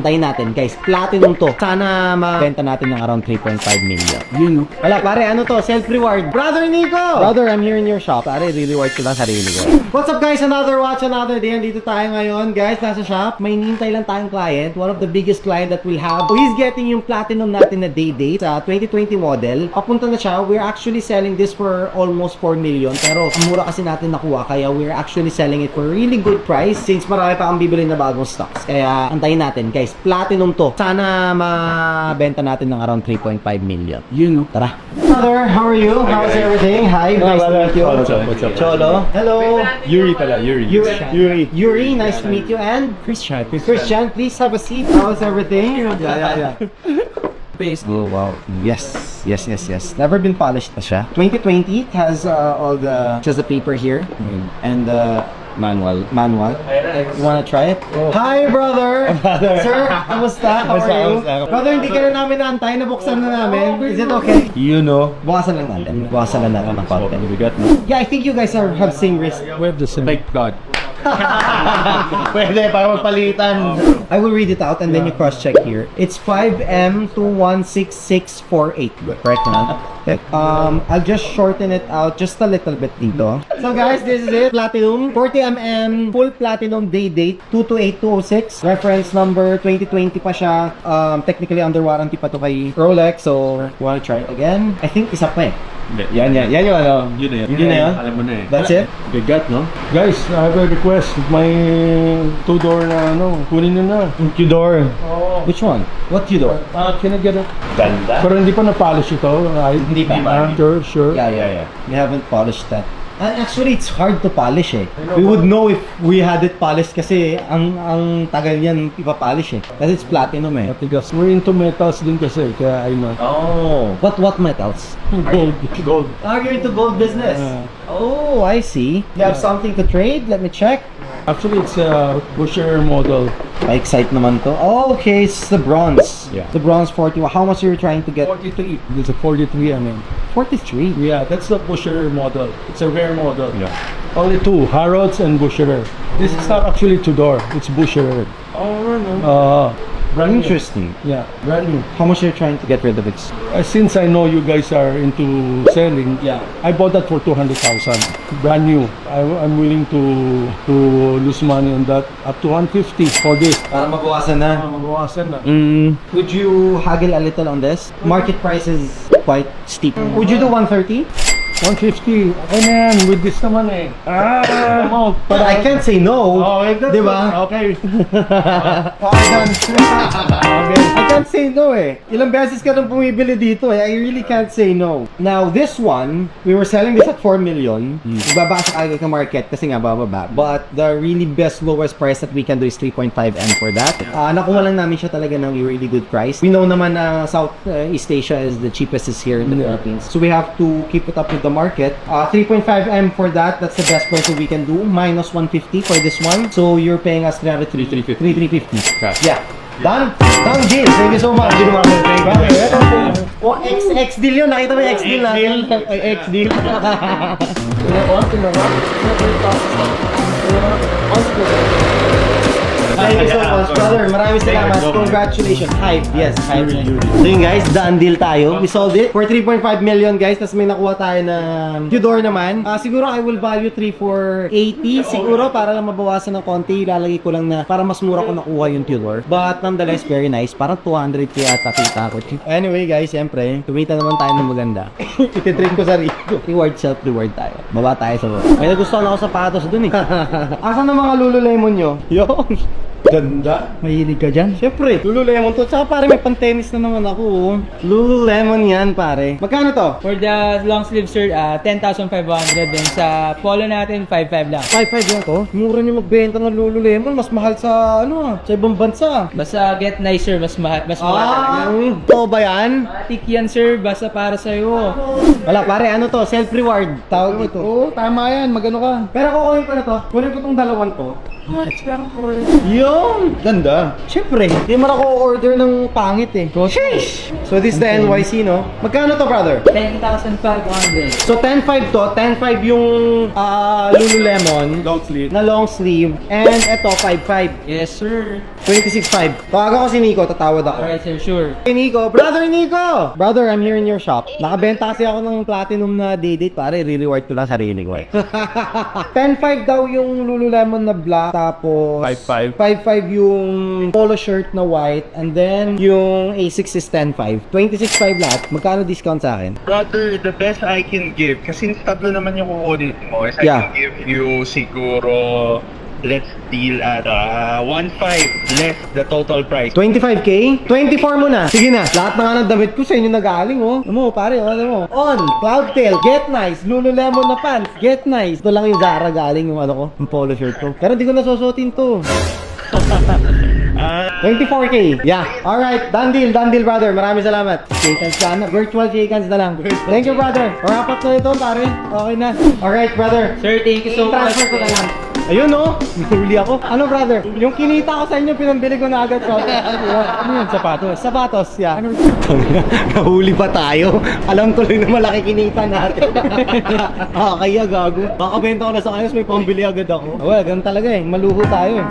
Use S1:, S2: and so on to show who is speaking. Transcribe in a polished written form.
S1: Tayin natin guys, platinum to. Sana mabenta natin ng around 3.5 million.
S2: Yun, no?
S1: Wala pare, ano to? Self-reward. Brother Nico! Brother, I'm here in your shop. Pare, reward ko lang sarili ko. What's up guys? Another watch, another day. Dito tayo ngayon. Guys, nasa shop. May hinihintay lang tayong client. One of the biggest client that we'll have. So, he's getting yung platinum natin na day date sa 2020 model. Papunta na siya. We're actually selling this for almost 4 million. Pero ang mura kasi natin nakuha. Kaya we're actually selling it for a really good price since marami pa kang bibili na bagong stocks. Kaya antayin natin guys. Platinum to. Sana mabenta natin ng around 3.5 million.
S2: Yun, no?
S1: Tara. Brother, how are you? How's everything? Hi, nice to meet you.
S3: What's up?
S1: Cholo. Hello.
S3: Yuri pala, Yuri.
S1: Yuri, nice to meet you. And
S3: Christian.
S1: Christian, please have a seat. How's everything? Yeah.
S2: Base.
S1: Oh, wow. Yes. Never been polished pa siya. 2020 has all the, just the paper here. And
S3: Manual.
S1: You wanna try it? Oh. Hi, brother! Sir, kamusta? How are you? Brother, hindi ka na namin naantay. Nabuksan na namin. Is it okay?
S3: You know.
S1: Bukasan lang natin ng konti.
S3: We got no.
S1: Yeah, I think you guys have same risk.
S3: We have the same. Thank God. Pwede, para magpalitan.
S1: I will read it out and then you cross-check here. It's 5M216648. Correct naman? I'll just shorten it out just a little bit dito. So guys, this is it. Platinum, 40mm, full platinum day date, 228206. Reference number, 2020 pa siya. Technically under warranty pa to kay Rolex. So, wanna try it again? I think isa pa eh.
S3: Yan yung ano. Yun na
S1: yun?
S3: Alam mo na eh.
S1: That's it?
S3: Bigat, no?
S2: Guys, I have a request. May two-door na ano, kunin nyo na.
S3: Tudor.
S2: Oh.
S1: Which one? What Tudor?
S2: Can I get it?
S3: Ganda.
S2: Pero hindi pa na-polish ito, right?
S1: Hindi pa.
S2: Sure.
S1: Yeah. We haven't polished that. And actually, it's hard to polish eh. We would know if we had it polished kasi ang tagal yan ipapolish eh. Kasi it's platinum eh.
S2: Matigas. We're into metals din kasi, kaya I know.
S1: Oh. What metals?
S2: Gold.
S1: Are you into gold business? Oh, I see. You have something to trade? Let me check.
S2: Actually, it's a Busher model.
S1: Pa-excite naman to. Oh, okay. It's the bronze.
S3: Yeah.
S1: The bronze 40. How much are you trying to get?
S2: 43. It's a 43, I mean.
S1: 43.
S2: Yeah, that's the Busher model. It's a rare model.
S3: Yeah.
S2: Only two, Harrods and Busherer. This is not actually two-door. It's Busherer.
S1: Oh, no.
S2: Brand new.
S1: Interesting.
S2: Yeah, brand new.
S1: How much are you trying to get rid of it?
S2: Since I know you guys are into selling,
S1: Yeah.
S2: I bought that for 200,000. Brand new. I'm willing to lose money on that up to 150 for this.
S1: Para mabawasan na.
S2: Mabawasan na.
S1: Would you haggle a little on this? Market price is quite steep. Would you do 130?
S2: 150. Ano yan? With this naman eh. Come out.
S1: But I can't say no.
S2: Oh, if that's
S1: Di ba?
S2: Okay.
S1: I can't say no eh. Ilang beses ka nang bumibili dito eh. I really can't say no. Now, this one, we were selling this at 4 million. Ibaba sa kagad ka market kasi nga bababa. But the really best lowest price that we can do is 3.5M for that. Nakuha lang namin siya talaga ng really good price. We know naman na Southeast Asia is the cheapest is here in the Philippines. So we have to keep it up with the market. 3.5M for that. That's the best price that we can do. Minus 150 for this one. So you're paying us 350. Yeah. Done deal. Thank you so much. Oh, X deal yun. Nakita mo yung X deal natin. X deal. Thank you so much, brother. Maraming salamat. Congratulations. Hype. Yes, hype. So yun guys, done deal tayo. We sold it for 3.5 million guys. Tapos may nakuha tayo na Tudor naman. Siguro I will value 3 for 80. Siguro para lang mabawasan ng konti. Ilalagay ko lang na para mas mura ko nakuha yung Tudor. But nonetheless, very nice. Parang 200k ata kita ko. Anyway guys, siyempre, kumita naman tayo ng maganda. Ititrain ko sa Rico. Reward, self-reward tayo. Baba tayo sa baba. May nagustuhan ako sapatos dun eh. Asan ang mga Lululemon nyo? Yung ganda. Mahilig ka dyan? Siyempre, Lululemon to. Tsaka pare, may pan-tennis na naman ako. Oh. Lululemon yan, pare. Magkano to?
S4: For the long sleeve shirt, 10,500. Then sa polo natin, 5,500 lang.
S1: 5.5 lang to? Mura nyo magbenta ng Lululemon. Mas mahal sa, sa ibang bansa.
S4: Basta get nicer, mas mahal, mas mura talaga.
S1: Ito ba yan?
S4: Matik yan sir, basta para sa'yo.
S1: Wala, pare, ano to? Self-reward. Tawag ito.
S2: Oo, tama yan. Magano ka.
S1: Pero kukunin ko na to. Kunin ko tong dalawang to. Yung!
S3: Ganda.
S1: Siyempre, hindi mo ako order ng pangit eh. Sheesh! So this is the NYC, no? Magkano to, brother?
S4: 10,500.
S1: So 10.5 to, 10.5 yung Lululemon
S2: Long sleeve.
S1: na long sleeve, and eto 5.5.
S4: Yes, sir.
S1: 26.5. Tawagan ko si Nico, tatawad ako.
S4: Alright, sir, sure.
S1: Hey Nico, brother Nico! Brother, I'm here in your shop. Nakabenta kasi ako ng platinum na day-date, pare, re-reward ko lang sarili ko eh. 10.5 daw yung Lululemon na black, tapos
S2: 5.5.
S1: 5.5 yung polo shirt na white, and then yung A6 is 10.5. 26.5 lahat. Magkano discount sa akin?
S5: Brother, the best I can give, kasi tatlo naman yung kukunin mo, is I
S1: Yeah.
S5: can give you siguro, let's deal at 1.5 less the total price.
S1: 25k? 24 mo na. Sige na. Lahat na nga ng damit ko sa inyo nagaling, oh. Ano mo, pare, ano mo. On, Cloudtail, get nice. Lululemon na pants, get nice. Ito lang yung Zara galing yung ano ko, yung polo shirt ko. Pero hindi ko nasusutin to. 24k. Yeah. Alright, done deal, brother. Maraming salamat. Shake hands ka na. Virtual shake hands na lang. Thank you, brother. Wrap up na ito, pare. Okay na. Alright, brother.
S4: Sir, thank you so much.
S1: Transfer ko na lang. Ayun, oh. Nahuli ako. Ano, brother? Yung kinita ko sa inyo, pinambili ko na agad. So, ano yun? Sapatos? Sapatos, yeah. Ano? Nahuli pa tayo. Alam tuloy na malaki kinita natin. Kaya gago. Baka benta ko na sa kanyos, may pambili agad ako. Well, ganun talaga eh. Maluho tayo eh.